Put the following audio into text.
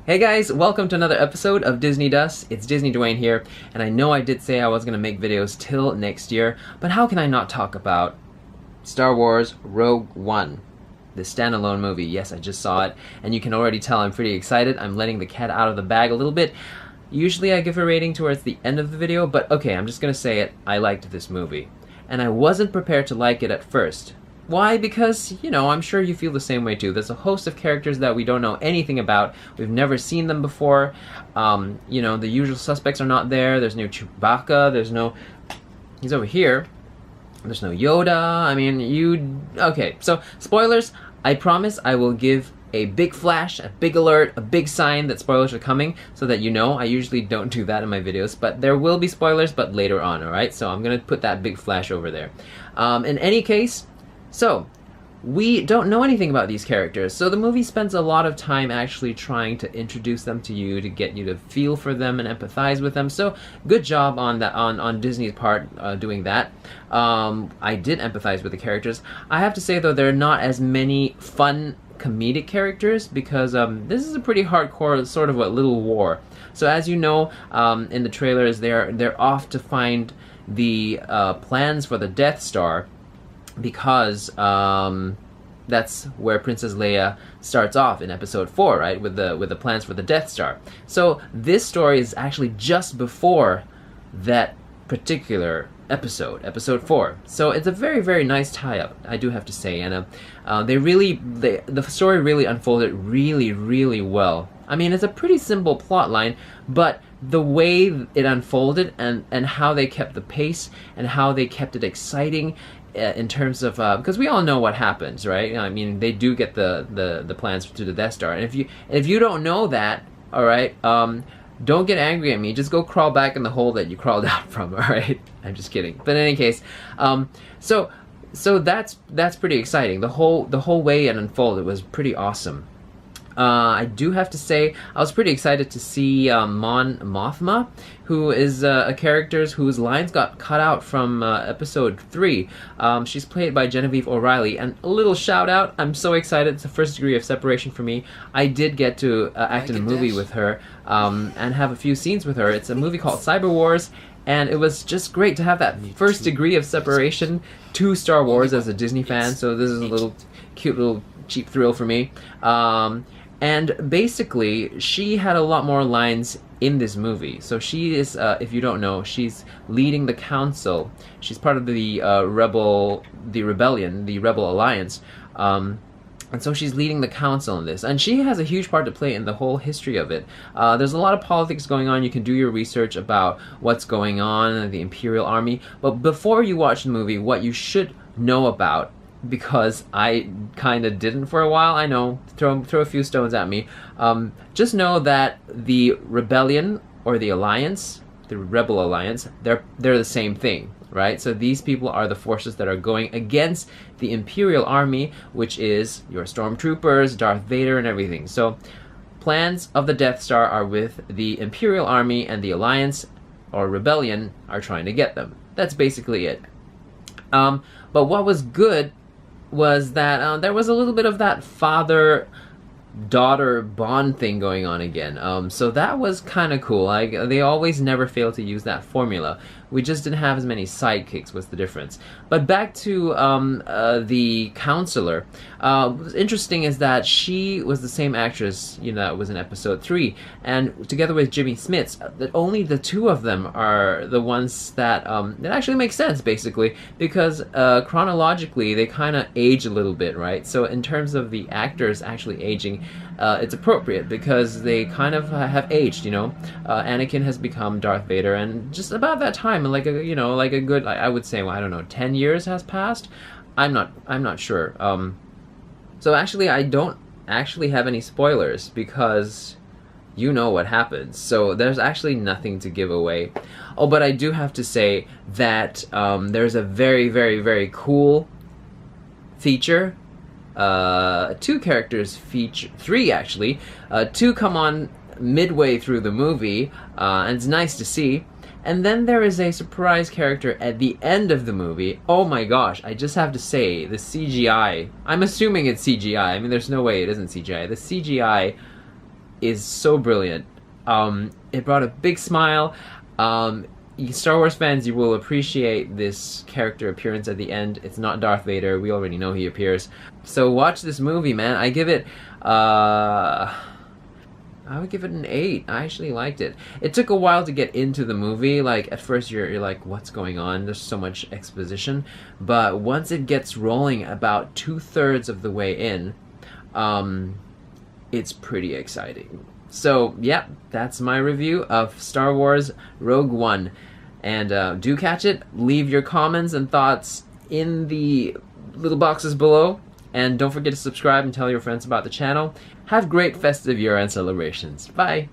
Hey guys, welcome to another episode of Disney Dust. It's DisneyDwayne here, and I know I did say I was going to make videos till next year, but how can I not talk about Star Wars Rogue One, the standalone movie? Yes, I just saw it, and you can already tell I'm pretty excited. I'm letting the cat out of the bag a little bit. Usually I give a rating towards the end of the video, but okay, I'm just going to say it. I liked this movie, and I wasn't prepared to like it at first. Why? Because, you know, I'm sure you feel the same way too. There's a host of characters that we don't know anything about. We've never seen them before. You know, the usual suspects are not there. There's no Chewbacca. There's no... He's over here. There's no Yoda. I mean, Okay, so, spoilers. I promise I will give a big flash, a big alert, a big sign that spoilers are coming so that you know. I usually don't do that in my videos, but there will be spoilers, but later on, alright? So I'm going to put that big flash over there. In any case... So, we don't know anything about these characters, so the movie spends a lot of time actually trying to introduce them to you, to get you to feel for them and empathize with them. So, good job on that, on Disney's part doing that. I did empathize with the characters. I have to say though, there are not as many fun comedic characters because this is a pretty hardcore sort of a little war. So as you know, in the trailers, they're off to find the plans for the Death Star. Because that's where Princess Leia starts off in Episode 4, right? With the plans for the Death Star. So this story is actually just before that particular episode, Episode 4. So it's a very, very nice tie-up, I do have to say. And the story really unfolded really, really well. I mean, it's a pretty simple plot line, but the way it unfolded and how they kept the pace and how they kept it exciting in terms of because we all know what happens, right? I mean, they do get the plans to the Death Star, and if you don't know that, all right, don't get angry at me. Just go crawl back in the hole that you crawled out from. All right, I'm just kidding. But in any case, so that's pretty exciting. The whole way it unfolded was pretty awesome. I do have to say, I was pretty excited to see Mon Mothma, who is a character whose lines got cut out from Episode 3. She's played by Genevieve O'Reilly, and a little shout out, I'm so excited, it's the first degree of separation for me. I did get to act in a movie with her, and have a few scenes with her. It's a movie called Cyber Wars, and it was just great to have that first degree of separation to Star Wars as a Disney fan, so this is a little cute little cheap thrill for me. And basically, she had a lot more lines in this movie. So she is, if you don't know, she's leading the council. She's part of the Rebel Alliance. And so she's leading the council in this. And she has a huge part to play in the whole history of it. There's a lot of politics going on. You can do your research about what's going on in the Imperial Army. But before you watch the movie, what you should know about, because I kind of didn't for a while, I know, throw a few stones at me, just know that the rebellion or the alliance, the Rebel Alliance, they're the same thing, right? So these people are the forces that are going against the Imperial Army, which is your stormtroopers, Darth Vader, and everything. So plans of the Death Star are with the Imperial Army, and the Alliance or Rebellion are trying to get them. That's basically it. But what was good was that there was a little bit of that father-daughter bond thing going on again. So that was kind of cool. They always never fail to use that formula. We just didn't have as many sidekicks was the difference. But back to the counselor. What's interesting is that she was the same actress, you know, that was in Episode 3. And together with Jimmy Smits, only the two of them are the ones that it actually makes sense, basically, because chronologically they kind of age a little bit, right? So in terms of the actors actually aging, it's appropriate because they kind of have aged, you know. Anakin has become Darth Vader, and just about that time, like a good, I would say, well, I don't know, 10 years has passed. I'm not sure. So actually, I don't actually have any spoilers because you know what happens. So there's actually nothing to give away. Oh, but I do have to say that there's a very, very, very cool feature. Two characters feature, three actually. Two come on midway through the movie, and it's nice to see. And then there is a surprise character at the end of the movie. Oh my gosh, I just have to say, the CGI, I'm assuming it's CGI, I mean there's no way it isn't CGI. The CGI is so brilliant. It brought a big smile. Star Wars fans, you will appreciate this character appearance at the end. It's not Darth Vader. We already know he appears. So watch this movie, man. I give it, I would give it an 8. I actually liked it. It took a while to get into the movie. Like, at first you're like, what's going on? There's so much exposition. But once it gets rolling about 2/3 of the way in, it's pretty exciting. So, yeah, that's my review of Star Wars Rogue One. And do catch it. Leave your comments and thoughts in the little boxes below. And don't forget to subscribe and tell your friends about the channel. Have great festive year-end celebrations. Bye!